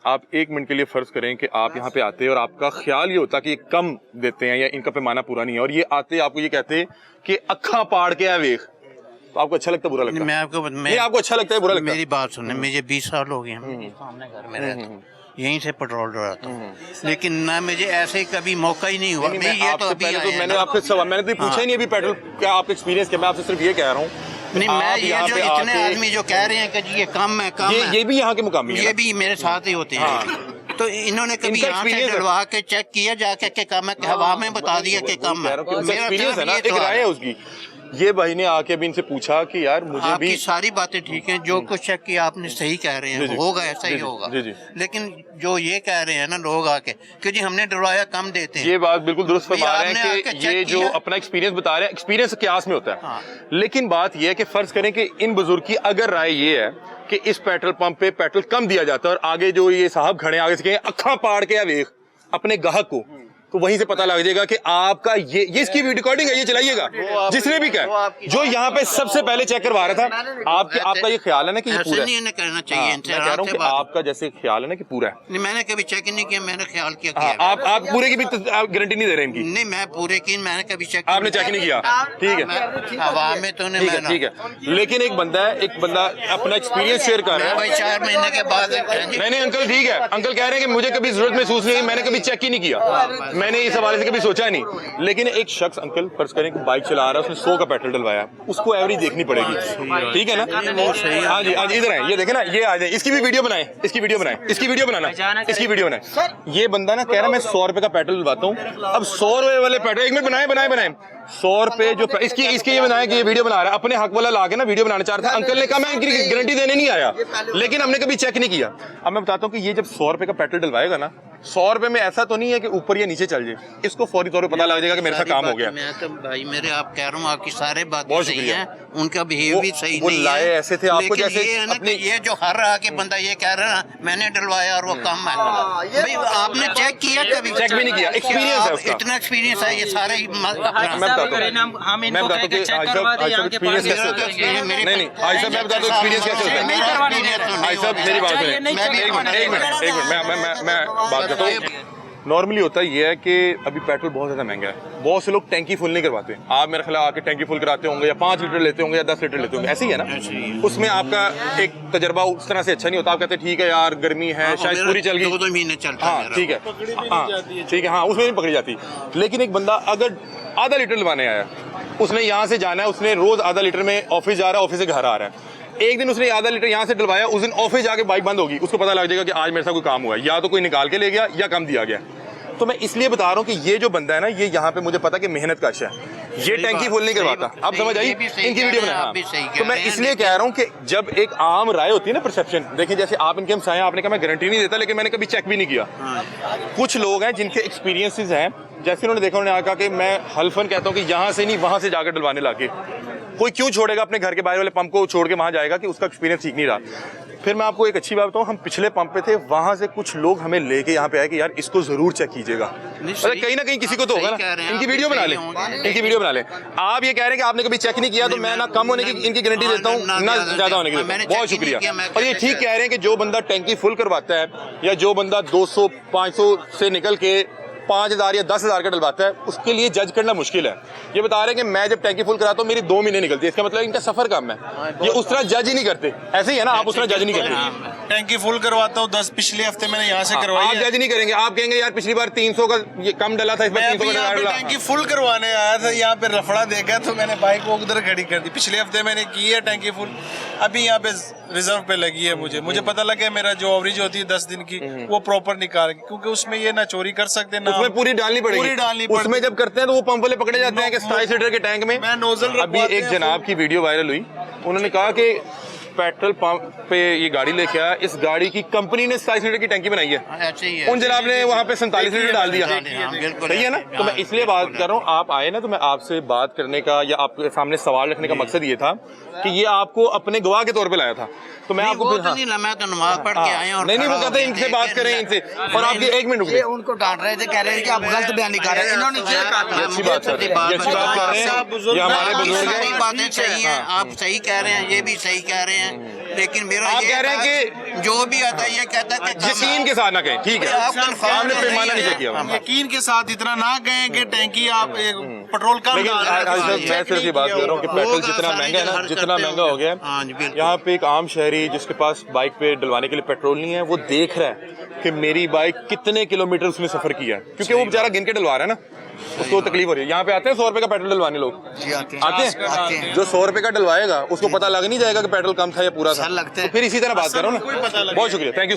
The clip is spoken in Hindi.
आप 1 मिनट के लिए फर्ज करें कि आप यहाँ पे आते हैं और आपका ख्याल ये होता कि ये कम देते हैं या इनका पैमाना पूरा नहीं है, और ये आते आपको ये कहते कि अखा पाड़ के है वेख, तो आपको अच्छा लगता है बुरा लगता है? मैं आपको अच्छा लगता है बुरा लगता है? मेरी बात सुनने, मुझे 20 साल हो गए हैं, सामने घर में रहता हूँ, यहीं से पेट्रोल डलवाता हूँ, लेकिन ना मुझे ऐसे कभी मौका ही नहीं हुआ। मैंने आपसे सवाल मैंने तो पूछा ही नहीं अभी पेट्रोल क्या आपका एक्सपीरियंस क्या, मैं आपसे सिर्फ ये कह रहा हूँ। नहीं, मैं ये जो इतने आदमी जो कह रहे हैं कि ये कम है, कम है, ये भी यहाँ के मुकामी है, ये भी मेरे साथ ही होते हैं। तो इन्होंने कभी यहाँ से डलवा के चेक किया जाके कि कम है, हवा में बता दिया कि कम है? एक्सपीरियंस है ना, एक राय है उसकी। ये भाई ने आके अभी इनसे पूछा कि यार मुझे भी सारी बातें ठीक हैं, जो कुछ चेक किया आपने सही कह रहे हैं, होगा ऐसा ही होगा, लेकिन जो ये कह रहे हैं ना लोग आके कि जी हमने डलवाया कम देते हैं, ये बात बिल्कुल दुरुस्त फरमा रहे हैं कि ये जो अपना एक्सपीरियंस बता रहे हैं, एक्सपीरियंस क्यास में होता है। हाँ। लेकिन बात ये है कि फर्ज करें कि इन बुजुर्ग की अगर राय ये है कि इस पेट्रोल पंप पे पेट्रोल कम दिया जाता है और आगे जो ये साहब खड़े आगे से कहें अखा पाड़ के वेख अपने ग्राहक को, तो वहीं से पता लग जाएगा कि आपका ये इसकी वीडियो रिकॉर्डिंग है, ये चलाइएगा जिसने भी कहा, जो यहाँ पे सबसे पहले चेक करवा रहा था। आपका ये ख्याल है ना कि ये पूरा नहीं करना चाहिए? मैं कह रहा हूँ कि आपका जैसे ख्याल है ना कि पूरा है। मैंने कभी चेक नहीं किया, मैंने ख्याल किया। आप पूरे की भी गारंटी नहीं दे रहे इनकी? नहीं, मैं पूरे की मैंने कभी चेक, आपने चेक नहीं किया, ठीक है, हवा में तो नहीं, ठीक है। लेकिन एक बंदा अपना एक्सपीरियंस शेयर कर रहा है 4 महीने के बाद। नहीं अंकल ठीक है, अंकल कह रहे हैं कि मुझे कभी जरूरत महसूस नहीं, मैंने कभी चेक ही नहीं किया, मैंने इस हवाले से सोचा नहीं। लेकिन एक शख्स अंकल फर्ज करें कि बाइक चला रहा है, उसने 100 का पेट्रोल डलवाया, उसको एवरेज देखनी पड़ेगी, ठीक है ना? हाँ जी, आज इधर है, ये देखे ना, ये आ जाए, इसकी भी वीडियो बनाए, इसकी वीडियो बनाए, इसकी वीडियो बनाना, इसकी वीडियो बनाए। ये बंदा ना कह रहा है मैं 100 रुपए का पेट्रोल डलवाता हूँ। अब 100 रुपए वाले पेट्रोल, एक मिनट बनाए 100 रुपए जो इसकी ये बनाया कि ये वीडियो बना रहा है, अपने हक वाला ला के ना वीडियो बनाना चाह रहा था। अंकल ने कहा मैं इनकी गारंटी देने नहीं आया, लेकिन हमने कभी चेक नहीं किया। अब मैं बताता हूँ कि ये जब 100 रुपए का पेट्रोल डलवाएगा ना, 100 रुपए में ऐसा तो नहीं है कि ऊपर या नीचे चल जाए, इसको फौरी तौर पे पता लग जाएगा कि मेरे साथ काम हो गया। मैं तो भाई मेरे आप कह रहा हूँ आपकी सारे बातें सही हैं, उनका बिहेव भी सही नहीं है। लाए ऐसे थे आपको जैसे ये जो हर आके बंदा ये कह रहा है मैंने डलवाया और वो कम है, भाई आपने चेक किया? कभी चेक भी नहीं किया, एक्सपीरियंस है उसका, इतना एक्सपीरियंस है ये सारे। मैं बताता हूँ एक्सपीरियंस कैसे होता है। नहीं भाई साहब मैं बताता हूँ एक्सपीरियंस कैसे होता है। भाई साहब मेरी बात सुनिए, एक मिनट मैं बात करता हूँ। नॉर्मली होता ये है कि अभी पेट्रोल बहुत ज़्यादा महंगा है, बहुत से लोग टैंकी फुल नहीं करवाते। आप मेरे ख्याल आके टैंकी फुल कराते होंगे या 5 लीटर लेते होंगे या 10 लीटर लेते होंगे, ऐसे ही है ना? उसमें आपका एक तजर्बा उस तरह से अच्छा नहीं होता। आप कहते हैं ठीक है यार गर्मी है, शायद पूरी चल गई, 2 महीने चलता है, हाँ ठीक है, हाँ ठीक है, हाँ उसमें नहीं पकड़ी जाती। लेकिन एक बंदा अगर आधा लीटर लवाने आया, उसने यहाँ से जाना है, उसने रोज आधा लीटर में ऑफिस जा रहा है, ऑफिस से घर आ रहा है, एक दिन उसने आधा लीटर यहाँ से डलवाया, उस दिन ऑफिस जाके बाइक बंद होगी, उसको पता लग जाएगा कि आज मेरे साथ कोई काम हुआ है, या तो कोई निकाल के ले गया या कम दिया गया। तो मैं इसलिए बता रहा हूँ कि ये जो बंदा है ना, ये यहाँ पे मुझे पता कि मेहनत का है, ये टैंकी फुल नहीं करवाता। आप समझ आई इनकी वीडियो बनाया। तो मैं इसलिए कह रहा हूँ कि जब एक आम राय होती है ना, परसेप्शन, देखिए जैसे आप इनके हमसाए, आपने कहा मैं गारंटी नहीं देता, लेकिन मैंने कभी चेक भी नहीं किया। कुछ लोग हैं जिनके एक्सपीरियंसेस हैं, जैसे उन्होंने देखा, उन्होंने कहा कि मैं हल्फन कहता हूँ कि यहाँ से नहीं वहाँ से जाकर डलवाने लाके, कोई क्यों छोड़ेगा अपने घर के बाहर वाले पंप को छोड़ के वहाँ जाएगा कि उसका एक्सपीरियंस ठीक नहीं रहा। फिर मैं आपको एक अच्छी बात बताऊँ, हम पिछले पंप पे थे, वहाँ से कुछ लोग हमें लेके यहाँ पे आए कि यार इसको जरूर चेक कीजिएगा। कहीं ना कहीं किसी को तो होगा ना, इनकी वीडियो बना ले, इनकी वीडियो बना ले। आप ये कह रहे हैं कि आपने कभी चेक नहीं किया, तो मैं ना कम होने की इनकी गारंटी देता हूँ ना ज्यादा होने की। बहुत शुक्रिया। और ये ठीक कह रहे हैं कि जो बंदा टैंकी फुल करवाता है या जो बंदा 200-500 से निकल के 5,000 या 10,000 का डलवाता है, उसके लिए जज करना मुश्किल है। ये बता रहे हैं कि मैं जब टैंकी फुल कराता हूँ मेरी 2 महीने निकलती है, इसका मतलब इनका सफर कम है। ये उस तरह जज ही नहीं करते, ऐसे ही है ना, आप उस तरह जज नहीं करते। टैंकी फुल करवाता हूँ 10, पिछले हफ्ते मैंने यहाँ से करवाई। आप जज नहीं करेंगे, आप कहेंगे यार पिछली बार 300 का ये कम डला था, इस बार 300 का डला। टैंकी फुल करवाने आया था, यहाँ पे रफड़ा देखा तो मैंने बाइक को उधर खड़ी कर दी। पिछले हफ्ते मैंने की है टैंकी फुल, अभी यहाँ पे रिजर्व पे लगी है। मुझे पता लगा मेरा जो एवरेज होती है 10 दिन की, वो प्रॉपर निकाल, क्योंकि उसमें ये ना चोरी कर सकते ना, उसमें पूरी डालनी पड़ेगी। उसमें जब करते हैं तो वो पंप वाले पकड़े जाते हैं कि 27 लीटर के टैंक में। अभी एक जनाब की वीडियो वायरल हुई, उन्होंने कहा कि पेट्रोल पंप पे ये गाड़ी लेके आया, इस गाड़ी की कंपनी ने 27 लीटर की टंकी बनाई है, उन जनाब ने वहाँ पे 47 लीटर डाल दिया। सही है ना? तो मैं इसलिए बात कर रहा हूँ, आप आए ना, तो मैं आपसे बात करने का या आपके सामने सवाल रखने का मकसद ये था कि ये आपको अपने गवाह के तौर पे लाया था। तो मैं आपको मैं तो नमाज पढ़ के आया हूं। नहीं वो कहते हैं इनसे बात करें, इनसे। और आपकी 1 मिनट रुकिए, उनको डांट रहे थे, कह रहे हैं कि आप गलत बयानी कर रहे हैं। इन्होंने ये कहा था, अच्छी बात कर रहे हैं, ये हमारे बुजुर्ग बातें सही हैं, आप सही कह रहे हैं, ये भी सही कह रहे हैं, लेकिन मेरा आप ये कह रहे हैं था, कि जो भी आता है ये कहता है कि यकीन के साथ ना कहें, ठीक है, आप confirm आपने नहीं पैमाना है। नहीं किया हुआ। यकीन के साथ इतना ना कहें कि टैंकी आप पेट्रोल कम लेकिन डाल रहे हैं, आज किसी ने मैं check सिर्फ ये नहीं बात किया कर रहा हूँ कि होगा। पेट्रोल होगा, जितना सारे महंगा है ना, हर जितना करते महंगा हो गया हाँ जी, है, बिल्कुल। यहाँ पे एक आम शहरी जिसके पास बाइक पे डलवाने के लिए पेट्रोल नहीं है, वो देख रहा है कि मेरी बाइक कितने किलोमीटर उसने सफर किया है, क्योंकि वो बेचारा गिन के डलवा रहा है ना, उसको तकलीफ हो रही है। यहाँ पे आते हैं 100 रुपए का पेट्रोल डलवाने लोग, जी आते आते हैं। हैं, जो 100 रुपए का डलवाएगा उसको पता लग नहीं जाएगा कि पेट्रोल कम था या पूरा था, सर लगता है। तो फिर इसी तरह बात कर रहा हूँ कोई पता ना। लगे। बहुत शुक्रिया, थैंक यू।